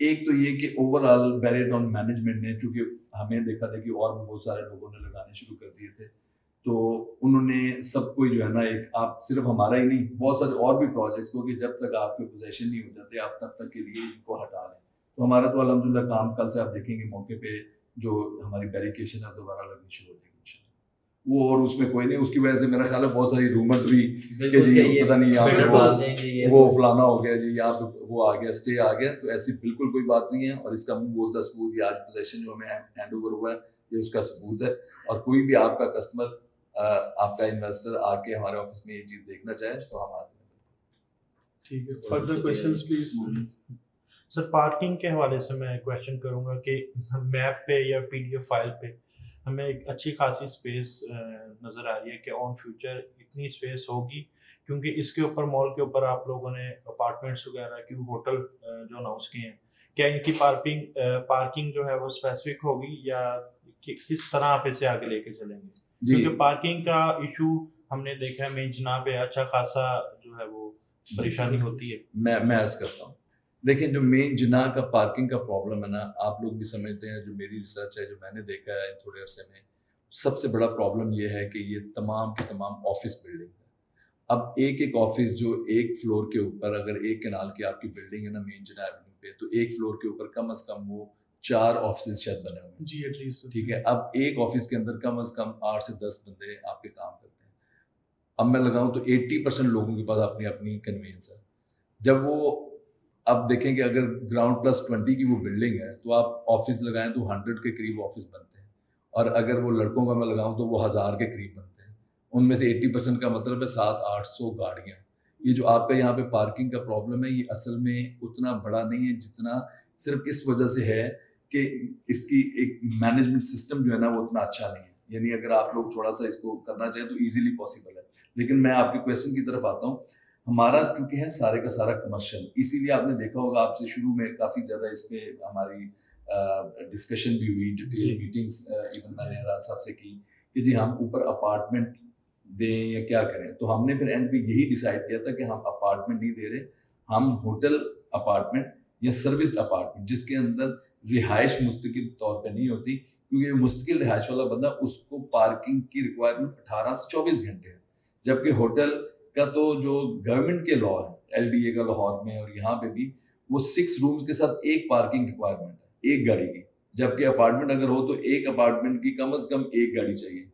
ایک تو یہ کہ اوور آل بیری ٹاؤن مینجمنٹ نے، چونکہ ہمیں دیکھا تھا کہ اور بھی بہت سارے لوگوں نے لگانے شروع کر دیے تھے، تو انہوں نے سب کو جو ہے نا، ایک آپ صرف ہمارا ہی نہیں، بہت سارے اور بھی پروجیکٹس کو، کہ جب تک آپ کے پوزیشن نہیں ہو جاتے آپ تب تک کے لیے ان کو ہٹا لیں. تو ہمارا تو الحمدللہ کام کل سے آپ دیکھیں گے موقع پہ جو ہماری بیریکیشن ہے دوبارہ لگنی شروع ہو جائے گی انشاءاللہ. وہ اور اس میں کوئی نہیں، اس کی وجہ سے میرا خیال ہے بہت ساری رومرز بھی کہ جی پتہ نہیں یہاں پہ وہ فلانا ہو گیا جی، یہاں پہ وہ آ گیا، اسٹے آ گیا. تو ایسی بالکل کوئی بات نہیں ہے، اور اس کا منہ بولتا ثبوت یہ آج پوزیشن جو ہمیں ہینڈ اوور ہوا ہے یہ اس کا ثبوت ہے. اور کوئی بھی آپ کا کسٹمر، آپ کا انویسٹر آ کے ہمارے آفس میں یہ چیز دیکھنا چاہے تو ہم حاضر ہیں. ٹھیک ہے، further questions please. Sir parking کے حوالے سے میں کویشچن کروں گا کہ میپ پہ یا پی ڈی ایف فائل پہ ہمیں ایک اچھی خاصی اسپیس نظر آ رہی ہے کہ آن فیوچر اتنی اسپیس ہوگی، کیونکہ اس کے اوپر مال کے اوپر آپ لوگوں نے اپارٹمنٹس وغیرہ کی ہوٹل جو اناؤنس کیے ہیں، کیا ان کی پارکنگ جو ہے وہ اسپیسیفک ہوگی یا کس طرح آپ اسے آگے لے کے چلیں گے؟ کیونکہ پارکنگ کا ایشو ہم نے دیکھا ہے مین جناح پہ اچھا خاصا جو ہے وہ پریشانی ہوتی ہے. میں عرض کرتا ہوں، دیکھیں جو مین جناح کا پارکنگ کا پرابلم ہے نا، آپ لوگ بھی سمجھتے ہیں، جو میری ریسرچ ہے، جو میں نے دیکھا ہے تھوڑے عرصے میں، سب سے بڑا پرابلم یہ ہے کہ یہ تمام کے تمام آفس بلڈنگ ہے. اب ایک آفس جو ایک فلور کے اوپر، اگر ایک کنال کی آپ کی بلڈنگ ہے نا مین جناح ایونیو پہ، تو ایک فلور کے اوپر کم از کم وہ 4 آفسز شاید بنے ہوئے ہیں. جی ایٹ لیسٹ. ٹھیک ہے، اب ایک آفس کے اندر کم از کم 8 سے 10 بندے آپ کے کام کرتے ہیں. اب میں لگاؤں تو 80% لوگوں کے پاس اپنی اپنی کنوینس ہے. جب وہ اب دیکھیں کہ اگر گراؤنڈ پلس 20 کی وہ بلڈنگ ہے تو آپ آفس لگائیں تو 100 کے قریب آفس بنتے ہیں، اور اگر وہ لڑکوں کا میں لگاؤں تو وہ 1000 کے قریب بنتے ہیں. ان میں سے 80% کا مطلب ہے 700-800 گاڑیاں. یہ جو آپ کا یہاں پہ پارکنگ کا پرابلم ہے، یہ اصل میں اتنا بڑا نہیں ہے جتنا صرف اس وجہ سے ہے کہ اس کی ایک مینجمنٹ سسٹم جو ہے نا وہ اتنا اچھا نہیں ہے. یعنی اگر آپ لوگ تھوڑا سا اس کو کرنا چاہیں تو ایزیلی پاسبل ہے. لیکن میں آپ کے کویشچن کی طرف آتا ہوں. ہمارا چونکہ ہے سارے کا سارا کمرشل، اسی لیے آپ نے دیکھا ہوگا آپ سے شروع میں کافی زیادہ اس پہ ہماری ڈسکشن بھی ہوئی، ڈیٹیل میٹنگس ایون میں نے راج صاحب سے کی کہ جی ہم اوپر اپارٹمنٹ دیں یا کیا کریں. تو ہم نے پھر اینڈ پہ یہی ڈیسائیڈ کیا تھا کہ ہم اپارٹمنٹ نہیں دے رہے، ہم ہوٹل اپارٹمنٹ یا سروس اپارٹمنٹ جس کے اندر رہائش مستقل طور پہ نہیں ہوتی، کیونکہ مستقل رہائش والا بندہ اس کو پارکنگ کی ریکوائرمنٹ 18 سے 24 گھنٹے ہے. جبکہ ہوٹل کا تو جو گورنمنٹ کے لا ہے LDA کا لاہور میں اور یہاں پہ بھی، وہ 6 رومز کے ساتھ ایک پارکنگ ریکوائرمنٹ ہے ایک گاڑی کی. جبکہ اپارٹمنٹ اگر ہو تو ایک اپارٹمنٹ کی کم از کم ایک گاڑی چاہیے.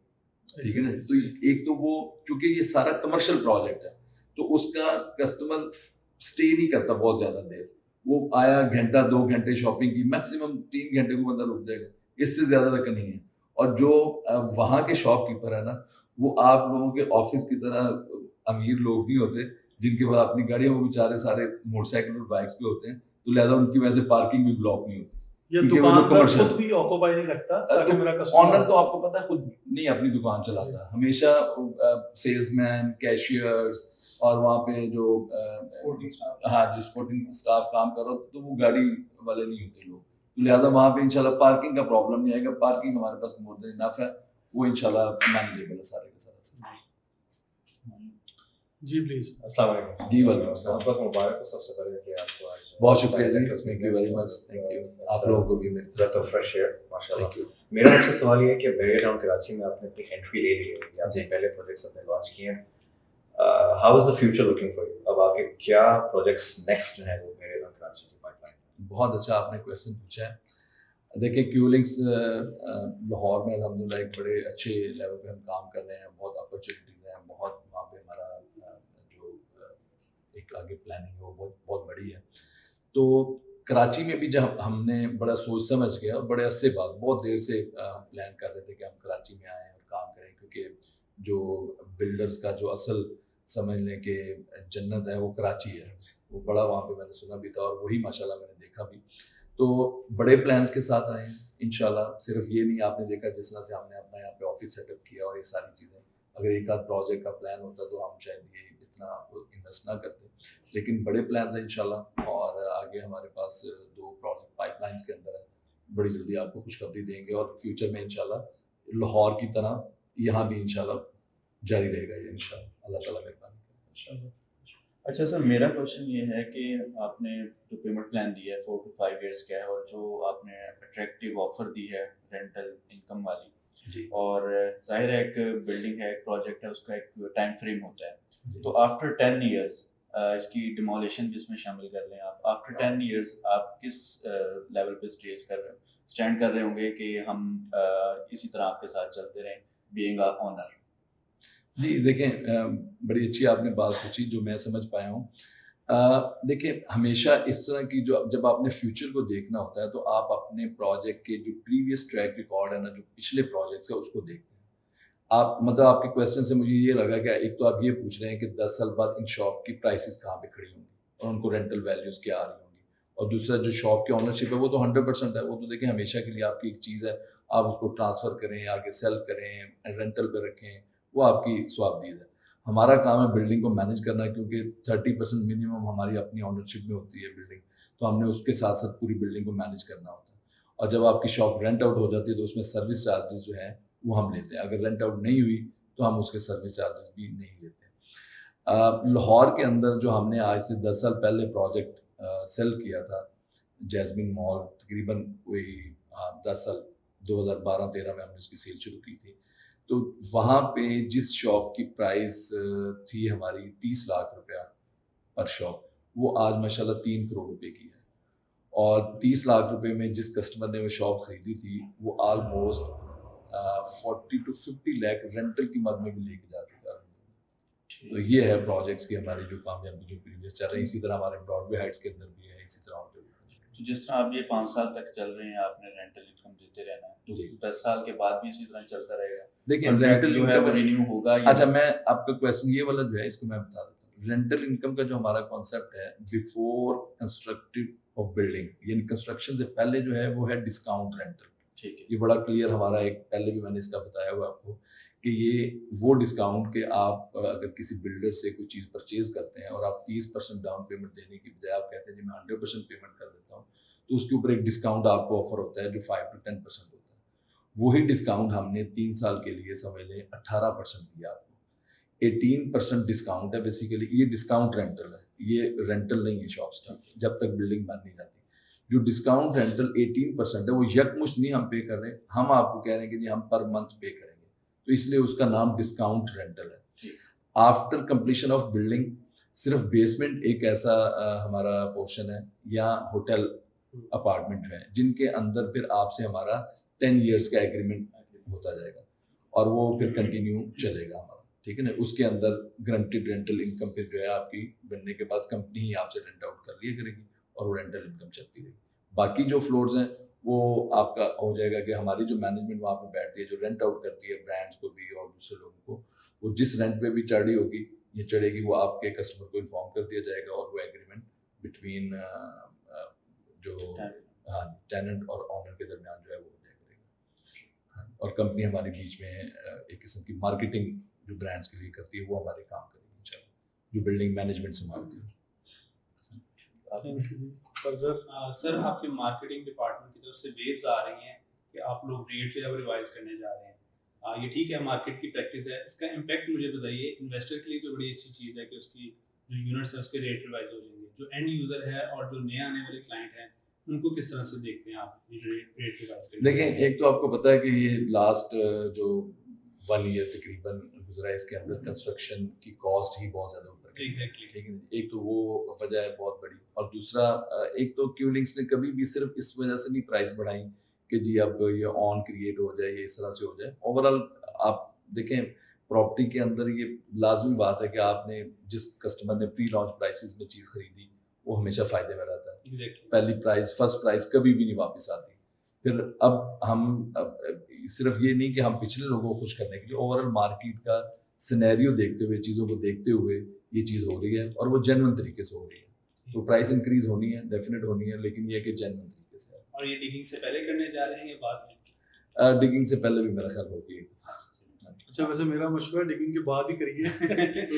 ٹھیک ہے نا. تو ایک تو وہ چونکہ یہ سارا کمرشل پروجیکٹ ہے تو اس کا کسٹمر اسٹے نہیں کرتا بہت زیادہ دیر. وہ آیا گھنٹہ 2 گھنٹے شاپنگ کی، میکسیمم 3 گھنٹے کو بندہ رک جائے گا، اس سے زیادہ تک نہیں ہے. اور جو وہاں کے شاپ کیپر ہے نا، وہ آپ لوگوں کے آفس کی طرح امیر لوگ نہیں ہوتے جن کے پاس اپنی گاڑیاں، وہ بیچارے سارے موٹر سائیکل اور بائکس پہ ہوتے ہیں. تو لہٰذا ان کی وجہ سے پارکنگ بھی بلاک نہیں ہوتی. دکاندار خود بھی آکوپائی نہیں رکھتا تاکہ میرا کسٹمر، آنر تو آپ کو پتہ ہے خود نہیں اپنی دکان چلاتا، ہمیشہ سیلز مین، کیشیئرز اور وہاں پہ جو سپورٹنگ اسٹاف کام کر رہا تو وہ گاڑی والے نہیں ہوتے لوگ. تو لہٰذا وہاں پہ انشاءاللہ پارکنگ کا پرابلم نہیں آئے گا. پارکنگ ہمارے پاس مور دین انف ہے، وہ انشاءاللہ مینیجیبل ہے سارے کا سارا سسٹم. G please. السلام علیکم. جی وعلیکم السلام. بہت مبارک ہو سب سے پہلے کہ آپ کو آج بہت شکریہ جی، thank you very much. Thank you آپ لوگوں کو بھی میری طرف آف فریش ایئر ماشاءاللہ. Thank you. میرا آپ سے سوال یہ ہے کہ بیری ٹاؤن کراچی میں آپ نے اپنی انٹری لے لی ہے، آپ نے پہلے پروجیکٹس اپنے لانچ کیے ہیں. How is the future looking for you? اب آپ کے کیا پروجیکٹس نیکسٹ جو ہیں وہ بیری ٹاؤن کراچی کی پائپ لائن؟ بہت اچھا آپ نے کویشچن پوچھا ہے. دیکھیں کیو لنکس لاہور میں الحمدللہ ایک بڑے اچھے لیول پہ ہم کام کر رہے ہیں. بہت اپرچونیٹیز ہیں، بہت وہاں پہ ہمارا جو ایک آگے پلاننگ ہے وہ بہت بڑی ہے. تو کراچی میں بھی جب ہم نے بڑا سوچ سمجھ کے اور بڑے عرصے بعد، بہت دیر سے ہم پلان کر رہے تھے کہ ہم کراچی میں آئیں اور کام کریں، کیونکہ جو بلڈرز کا جو اصل سمجھ لیں کہ جنت ہے وہ کراچی ہے. وہ بڑا وہاں پہ میں نے سنا بھی تھا اور وہی ماشاءاللہ میں نے دیکھا بھی. تو بڑے پلانس کے ساتھ آئے ہیں انشاءاللہ. صرف یہ نہیں آپ نے دیکھا جس طرح سے ہم نے اپنا یہاں پہ آفس سیٹ اپ کیا اور یہ ساری چیزیں، اگر ایک آدھ پروجیکٹ کا پلان ہوتا تو ہم شاید یہ اتنا انویسٹ نہ کرتے. لیکن بڑے پلانس ہیں انشاءاللہ، اور آگے ہمارے پاس 2 پروجیکٹ پائپ لائنس کے اندر ہے. بڑی جلدی آپ کو خوشخبری دیں گے، اور فیوچر میں انشاءاللہ لاہور کی طرح یہاں بھی انشاءاللہ جاری رہے گا یہ انشاءاللہ. اللہ تعالیٰ مہربانی کرے انشاءاللہ. اچھا سر، میرا کوشچن یہ ہے کہ آپ نے جو پیمنٹ پلان دیا ہے 4 to 5 ایئرس کا ہے، اور جو آپ نے اٹریکٹیو آفر دی ہے رینٹل انکم والی، جی اور ظاہر ہے ایک بلڈنگ ہے، ایک پروجیکٹ ہے، اس کا ایک ٹائم فریم ہوتا ہے، تو آفٹر 10 ایئرس اس کی ڈیمولیشن بھی اس میں شامل کر لیں آپ، آفٹر 10 ایئرس آپ کس لیول پہ اسٹینڈ کر رہے ہوں گے کہ ہم اسی طرح آپ کے ساتھ چلتے رہیں بینگ اے اونر؟ جی دیکھیں، بڑی اچھی آپ نے بات پوچھی جو میں سمجھ پایا ہوں. دیکھیں ہمیشہ اس طرح کی جب آپ نے فیوچر کو دیکھنا ہوتا ہے تو آپ اپنے پروجیکٹ کے جو پریویس ٹریک ریکارڈ ہے نا، جو پچھلے پروجیکٹس ہے اس کو دیکھتے ہیں. آپ مطلب آپ کے کویسچن سے مجھے یہ لگا کہ ایک تو آپ یہ پوچھ رہے ہیں کہ 10 سال بعد ان شاپ کی پرائسز کہاں پہ کھڑی ہوں گی اور ان کو رینٹل ویلیوز کیا آ رہی ہوں گی، اور دوسرا جو شاپ کی آنرشپ ہے وہ تو 100% ہے، وہ تو دیکھیں ہمیشہ کے لیے آپ کی ایک چیز ہے، آپ اس کو ٹرانسفر کریں، آگے سیل کریں، رینٹل پہ رکھیں، وہ آپ کی ثوابدید ہے. ہمارا کام ہے بلڈنگ کو مینیج کرنا، کیونکہ 30% منیمم ہماری اپنی آنرشپ میں ہوتی ہے بلڈنگ، تو ہم نے اس کے ساتھ ساتھ پوری بلڈنگ کو مینیج کرنا ہوتا ہے. اور جب آپ کی شاپ رینٹ آؤٹ ہو جاتی ہے تو اس میں سروس چارجز جو ہیں وہ ہم لیتے ہیں. اگر رینٹ آؤٹ نہیں ہوئی تو ہم اس کے سروس چارجز بھی نہیں لیتے. لاہور کے اندر جو ہم نے آج سے 10 سال پہلے پروجیکٹ سیل کیا تھا جیسمین مال، تقریباً کوئی 10 سال 2012-13 میں ہم نے اس کی سیل شروع کی تھی. تو وہاں پہ جس شاپ کی پرائس تھی ہماری 30 لاکھ روپیہ پر شاپ، وہ آج ماشاءاللہ 3 کروڑ روپے کی ہے. اور 30 لاکھ روپے میں جس کسٹمر نے وہ شاپ خریدی تھی وہ آلموسٹ 40 to 50 لاکھ رینٹل کی مد میں بھی لے کے جا چکا ہے. تو یہ ہے پروجیکٹس کی ہماری جو کامیابی جو پریویس چل رہی ہے. اسی طرح ہمارے براڈ وے ہائٹس کے اندر بھی ہے، اسی طرح اور تو جس طرح آپ یہ 5 سال تک چل رہے ہیں، آپ نے رینٹل انکم دیتے رہنا ہے، تو جی 10 سال کے بعد بھی اسی طرح چلتا رہے گا؟ دیکھیں کانٹریکٹ رینٹل جو ہے وہ انکم، رینیو ہوگا؟ اچھا میں آپ کا کویسچن یہ والا جو ہے اس کو میں بتا دیتا ہوں. رینٹل انکم کا جو ہمارا کانسیپٹ ہے بیفور کنسٹرکٹیو آف بلڈنگ، یعنی کنسٹرکشن سے پہلے جو ہے وہ ہے ڈسکاؤنٹ رینٹل. ٹھیک ہے، یہ بڑا کلیئر ہمارا ایک، پہلے بھی میں نے اس کا بتایا ہوا آپ کو کہ یہ وہ ڈسکاؤنٹ کہ آپ اگر کسی بلڈر سے کوئی چیز پرچیز کرتے ہیں اور آپ 30% ڈاؤن پیمنٹ دینے کی بجائے آپ کہتے ہیں جی میں 100% پیمنٹ کر دیتا ہوں، تو اس کے اوپر ایک ڈسکاؤنٹ آپ کو آفر ہوتا ہے جو 5 to 10% ہوتا ہے. وہی ڈسکاؤنٹ ہم نے 3 سال کے لیے سمجھ لیں 18% دیا آپ کو. 18% ڈسکاؤنٹ ہے بیسیکلی. یہ ڈسکاؤنٹ رینٹل ہے، یہ رینٹل نہیں ہے شاپس کا جب تک بلڈنگ بن نہیں جاتی. جو ڈسکاؤنٹ رینٹل 18% ہے وہ یکمشت نہیں ہم پے کر رہے ہیں، ہم آپ کو کہہ رہے ہیں کہ جی ہم پر منتھ پے کریں گے، تو اس لیے اس کا نام ڈسکاؤنٹ رینٹل ہے. آفٹر کمپلیشن آف بلڈنگ صرف بیسمنٹ ایک ایسا ہمارا پورشن ہے یا ہوٹل اپارٹمنٹ جو ہے جن کے اندر پھر آپ سے ہمارا 10 ایئرس کا ایگریمنٹ ہوتا جائے گا اور وہ پھر کنٹینیو چلے گا ہمارا، ٹھیک ہے نا. اس کے اندر گرانٹیڈ رینٹل انکم پھر جو ہے آپ کی بننے کے بعد کمپنی ہی آپ سے رینٹ آؤٹ کر لیا کرے گی اور وہ رینٹل انکم چلتی رہے گی. باقی جو فلورز ہیں وہ آپ کا ہو جائے گا کہ ہماری جو مینجمنٹ وہاں پہ بیٹھتی ہے جو رینٹ آؤٹ کرتی ہے برانڈس کو بھی اور دوسرے لوگوں کو، وہ جس رینٹ پہ بھی چڑھی ہوگی یہ چڑھے گی وہ آپ کے کسٹمر کو انفارم کر دیا جائے گا اور وہ ایگریمنٹ بٹوین جو ہاں ٹیننٹ اور آنر کے درمیان جو ہے وہ ہو جائے کرے گا. اور کمپنی ہماری بیچ میں ایک قسم کی مارکیٹنگ جو برانڈس کے لیے کرتی ہے وہ ہمارے کام کرے گی انشاءاللہ، جو بلڈنگ مینجمنٹ سنبھالتی ہے. سر آپ کے مارکیٹنگ ڈپارٹمنٹ کی طرف سے ویوز آ رہی ہیں کہ آپ لوگ ریٹ جو ہے وہ ریوائز کرنے جا رہے ہیں، یہ ٹھیک ہے مارکیٹ کی پریکٹس ہے، اس کا امپیکٹ مجھے بتائیے. انویسٹر کے لیے تو بڑی اچھی چیز ہے کہ اس کی جو یونٹس ہیں اس کے ریٹ ریوائز ہو جائیں گے. جو اینڈ یوزر ہے اور جو نئے آنے والے کلائنٹ ہیں ان کو کس طرح سے دیکھتے ہیں آپ یہ ریٹ ریوائز کریں؟ دیکھیں ایک تو آپ کو پتہ ہے کہ یہ لاسٹ جو 1 ایئر تقریباً گزرا ہے اس کے اندر کنسٹرکشن کی کاسٹ ہی بہت زیادہ اوپر گئی. ایگزیکٹلی، لیکن ایک تو وہ وجہ ہے بہت بڑی، اور دوسرا ایک تو کیو لنکس نے کبھی بھی صرف اس وجہ سے نہیں پرائس بڑھائی کہ جی اب یہ آن کریٹ ہو جائے، یہ اس طرح سے ہو جائے. اوور آل آپ دیکھیں پراپرٹی کے اندر یہ لازمی بات ہے کہ آپ نے جس کسٹمر نے پری لانچ پرائسز میں چیز خریدی وہ ہمیشہ فائدے میں رہتا ہے. پہلی پرائز فرسٹ پرائز کبھی بھی نہیں واپس آتی. پھر اب ہم صرف یہ نہیں کہ ہم پچھلے لوگوں کو خوش کرنے کے لیے اوور آل مارکیٹ کا سینیریو دیکھتے ہوئے چیزوں کو دیکھتے ہوئے یہ چیز ہو رہی ہے اور وہ جینوئن طریقے سے ہو رہی ہے. تو پرائس انکریز ہونی ہے، ڈیفینیٹ ہونی ہے، لیکن یہ کہ جینوئن طریقے سے. اور یہ ڈگنگ سے پہلے کرنے جا رہے ہیں یا بعد میں؟ ڈگنگ سے پہلے بھی میرا خیال ہوگی. اچھا ویسے میرا مشورہ ڈگنگ کے بعد ہی کریے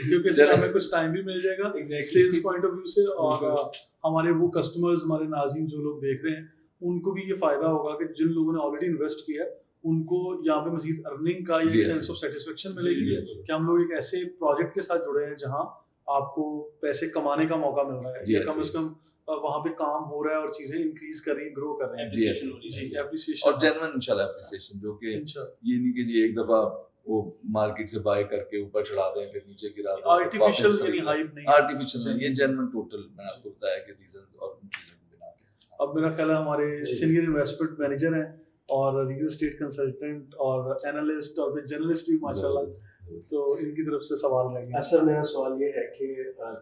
کیونکہ اس میں ہمیں کچھ ٹائم بھی مل جائے گا سیلز پوائنٹ آف ویو سے، اور ہمارے وہ کسٹمرز ہمارے ناظرین جو لوگ دیکھ رہے ہیں ان کو بھی یہ فائدہ ہوگا کہ جن لوگوں نے آلریڈی انویسٹ کیا ہے ان کو یہاں پہ مزید ارننگ کا ایک سینس آف سیٹسفیکشن ملے گی کہ ہم لوگ ایک ایسے پروجیکٹ کے ساتھ جڑے ہیں جہاں آپ کو پیسے کمانے کا موقع مل رہا ہے جی یا کم ایسے از کم وہاں پہ کام ہو رہا ہے اور چیزیں انکریز کر رہی ہیں, گرو کر رہی ہیں. جی ایسے جی اپریسیشن اور جینوئن انشاءاللہ اپریسیشن, جو کہ یہ نہیں کہ جی ایک دفعہ وہ مارکیٹ سے بائی کر کے اوپر چڑھا دیں پھر نیچے گرا دیں, آرٹیفیشل یعنی ہائپ نہیں, آرٹیفیشل نہیں, یہ جینوئن ٹوٹل میں نے آپ کو بتایا کہ ریزنز اور ان چیزوں کو بنا کے. اب میرا خیال ہے ہمارے سینئر انویسٹمنٹ مینیجر ہیں اور ریئل اسٹیٹ کنسلٹنٹ اور اینالسٹ اور پھر جرنلسٹ بھی ماشاءاللہ, تو ان کی طرف سے سوال رہیں گے. سر میرا سوال یہ ہے کہ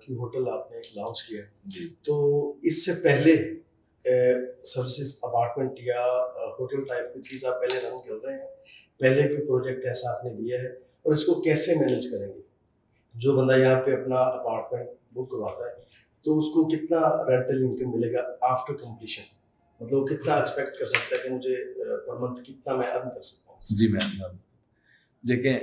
کیو ہوٹل آپ نے لانچ کیا جی, تو اس سے پہلے سروسز اپارٹمنٹ یا ہوٹل ٹائپ کی چیز آپ پہلے رن کر رہے ہیں, پہلے کوئی پروجیکٹ ایسا آپ نے دیا ہے, اور اس کو کیسے مینیج کریں گے؟ جو بندہ یہاں پہ اپنا اپارٹمنٹ بک کرواتا ہے تو اس کو کتنا رینٹل انکم ملے گا آفٹر کمپلیشن, مطلب کتنا ایکسپیکٹ کر سکتا ہے کہ مجھے پر منتھ کتنا میں ارن کر سکتا ہوں؟ جی میم دیکھیں,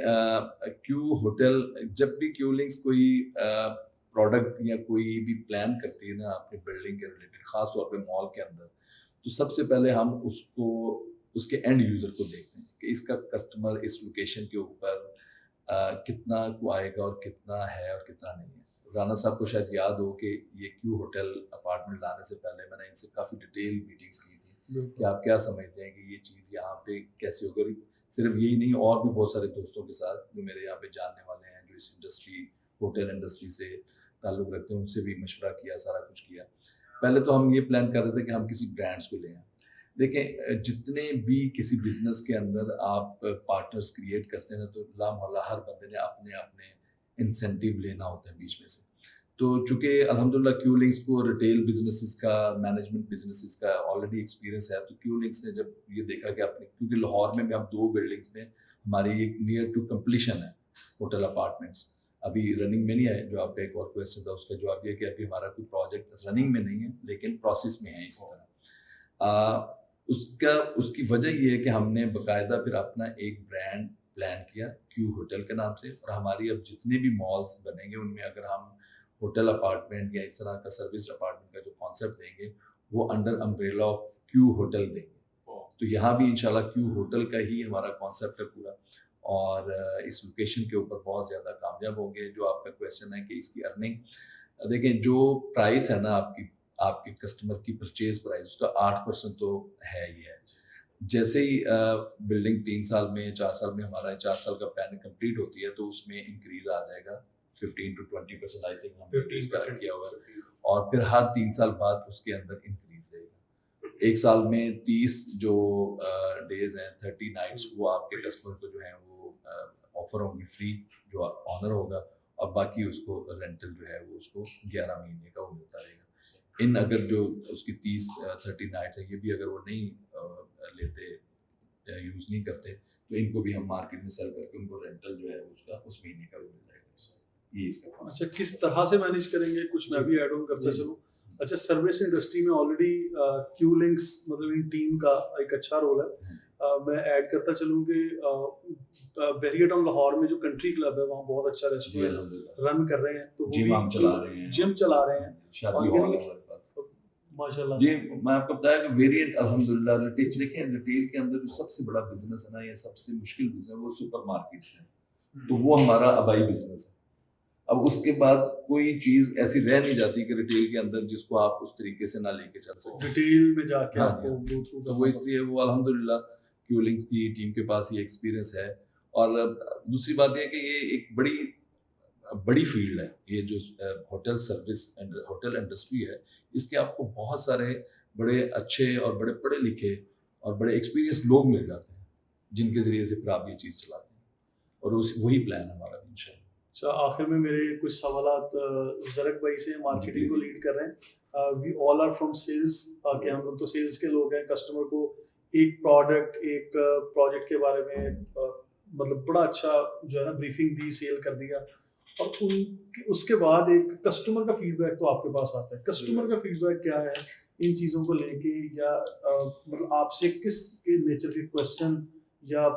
کیو ہوٹل جب بھی کیو لنکس کوئی پروڈکٹ یا کوئی بھی پلان کرتی ہے نا اپنی بلڈنگ کے ریلیٹڈ, خاص طور پہ مال کے اندر, تو سب سے پہلے ہم اس کو اس کے اینڈ یوزر کو دیکھتے ہیں کہ اس کا کسٹمر اس لوکیشن کے اوپر کتنا کو آئے گا اور کتنا ہے اور کتنا نہیں ہے. رانا صاحب کو شاید یاد ہو کہ یہ کیو ہوٹل اپارٹمنٹ لانے سے پہلے میں نے ان سے کافی ڈیٹیل میٹنگس کی تھی کہ آپ کیا سمجھتے ہیں کہ یہ چیز یہاں پہ کیسے ہوگی. صرف یہی نہیں, اور بھی بہت سارے دوستوں کے ساتھ جو میرے یہاں پہ جاننے والے ہیں جو اس انڈسٹری ہوٹل انڈسٹری سے تعلق رکھتے ہیں, ان سے بھی مشورہ کیا, سارا کچھ کیا. پہلے تو ہم یہ پلان کر رہے تھے کہ ہم کسی برانڈس کو لیں. دیکھیں جتنے بھی کسی بزنس کے اندر آپ پارٹنرز کریٹ کرتے ہیں نا, تو لامحالہ ہر بندے نے اپنے اپنے انسینٹیو لینا ہوتا ہے بیچ میں سے. تو چونکہ الحمدللہ کیو لنکس کو ریٹیل بزنسز کا, مینجمنٹ بزنسز کا آلریڈی ایکسپیرینس ہے, تو کیو لنکس نے جب یہ دیکھا کہ اپنے, کیونکہ لاہور میں بھی ہم 2 بلڈنگس میں ہماری نیئر ٹو کمپلیشن ہے ہوٹل اپارٹمنٹس, ابھی رننگ میں نہیں ہے. جو آپ کا ایک اور کویسچن تھا اس کا جواب یہ کہ ابھی ہمارا کوئی پروجیکٹ رننگ میں نہیں ہے لیکن پروسیس میں ہے. اسی طرح اس کی وجہ یہ ہے کہ ہم نے باقاعدہ پھر اپنا ایک برانڈ پلان کیا کیو ہوٹل کے نام سے, اور ہماری اب جتنے بھی مالس بنیں گے ان میں اگر ہم ہوٹل اپارٹمنٹ یا اس طرح کا سروس اپارٹمنٹ کا جو کانسیپٹ دیں گے وہ under umbrella of Q hotel دیں گے. تو یہاں بھی انشاءاللہ کیو ہوٹل کا ہی ہمارا کانسیپٹ ہے پورا, اور اس لوکیشن کے اوپر بہت زیادہ کامیاب ہوں گے. جو آپ کا کویسچن ہے کہ اس کی ارننگ, دیکھیں جو پرائس ہے نا آپ کے کسٹمر کی پرچیز پرائز, اس کا 8% تو ہے ہی ہے. جیسے ہی بلڈنگ 3 سال میں 4 سال میں ہمارا 4 سال کا پلان کمپلیٹ ہوتی ہے تو اس میں انکریز آ جائے گا 15 to 20% آئی تھنک ہم نے اس کا کیا ہوا ہے, اور پھر ہر 3 سال بعد اس کے اندر انکریز رہے گا. 1 سال میں 30 جو ڈیز ہیں 30 نائٹس وہ آپ کے کسٹمر کو جو ہیں وہ آفر ہوں گی فری, جو آنر ہوگا, اور باقی اس کو رینٹل جو ہے وہ اس کو 11 مہینے کا وہ ملتا رہے گا. ان اگر جو اس کی 30 نائٹس ہیں یہ بھی اگر وہ نہیں لیتے یوز نہیں کرتے تو ان کو بھی ہم مارکیٹ میں سیل کر کے ان کو رینٹل جو ہے اس کا اس مہینے کا بھی مل جائے گا. یہ اس کا اچھا کس طرح سے مینیج کریں گے, کچھ میں بھی ایڈ آن کرتا چلوں. اچھا سروس انڈسٹری میں آلریڈی کیو لنکس مطلب ان ٹیم کا ایک اچھا رول ہے. میں ایڈ کرتا چلوں کہ بحریہ ٹاؤن لاہور میں جو کنٹری کلب ہے وہاں بہت اچھا ریسٹورینٹ رن کر رہے ہیں, تو جم چلا رہے ہیں, جم چلا رہے ہیں, شادی ہال ہے ہمارے پاس ماشاءاللہ. جی میں آپ کو بتایا کہ ویریئنٹ الحمدللہ ریٹیل, دیکھیں ریٹیل کے اندر جو سب سے بڑا بزنس ہے نا یا سب سے مشکل بزنس ہے وہ سپر مارکیٹس ہیں, تو وہ ہمارا آبائی بزنس ہے. اب اس کے بعد کوئی چیز ایسی رہ نہیں جاتی کہ ریٹیل کے اندر جس کو آپ اس طریقے سے نہ لے کے چل سکتے ڈیٹیل میں جا کے آپ کو تو وہ اس لیے وہ الحمدللہ کیو لنکس کی ٹیم کے پاس یہ ایکسپیرینس ہے. اور دوسری بات یہ کہ یہ ایک بڑی فیلڈ ہے, یہ جو ہوٹل سروس ہوٹل انڈسٹری ہے, اس کے آپ کو بہت سارے بڑے اچھے اور بڑے پڑھے لکھے اور بڑے ایکسپیرینس لوگ مل جاتے ہیں جن کے ذریعے سے پھر آپ یہ چیز چلاتے ہیں, اور وہی پلان ہے ہمارا انشاءاللہ. اچھا آخر میں میرے کچھ سوالات زرق بھائی سے, مارکیٹنگ کو لیڈ کر رہے ہیں. وی آل آر فرام سیلس, کہ ہم لوگ تو سیلس کے لوگ ہیں. کسٹمر کو ایک پروڈکٹ ایک پروجیکٹ کے بارے میں مطلب بڑا اچھا جو ہے نا بریفنگ دی, سیل کر دیا, اور اس کے بعد ایک کسٹمر کا فیڈ بیک تو آپ کے پاس آتا ہے. کسٹمر کا فیڈ بیک کیا ہے ان چیزوں کو لے کے, یا مطلب آپ سے کس نیچر کے کویشچن یا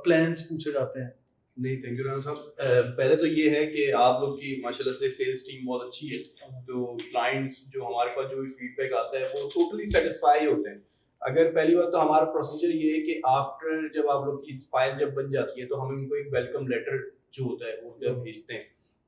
پلانس پوچھے جاتے ہیں؟ نہیں تھینک یو رانا صاحب. پہلے تو یہ ہے کہ آپ لوگ کی ماشاءاللہ سے سیلس ٹیم بہت اچھی ہے, تو کلائنٹس جو ہمارے پاس جو بھی فیڈ بیک آتا ہے وہ ٹوٹلی سیٹسفائی ہوتے ہیں. اگر پہلی بات تو ہمارا پروسیجر یہ ہے کہ آفٹر جب آپ لوگ کی فائل جب بن جاتی ہے تو ہم ان کو ایک ویلکم لیٹر جو ہوتا ہے وہ بھیجتے ہیں,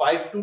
5 to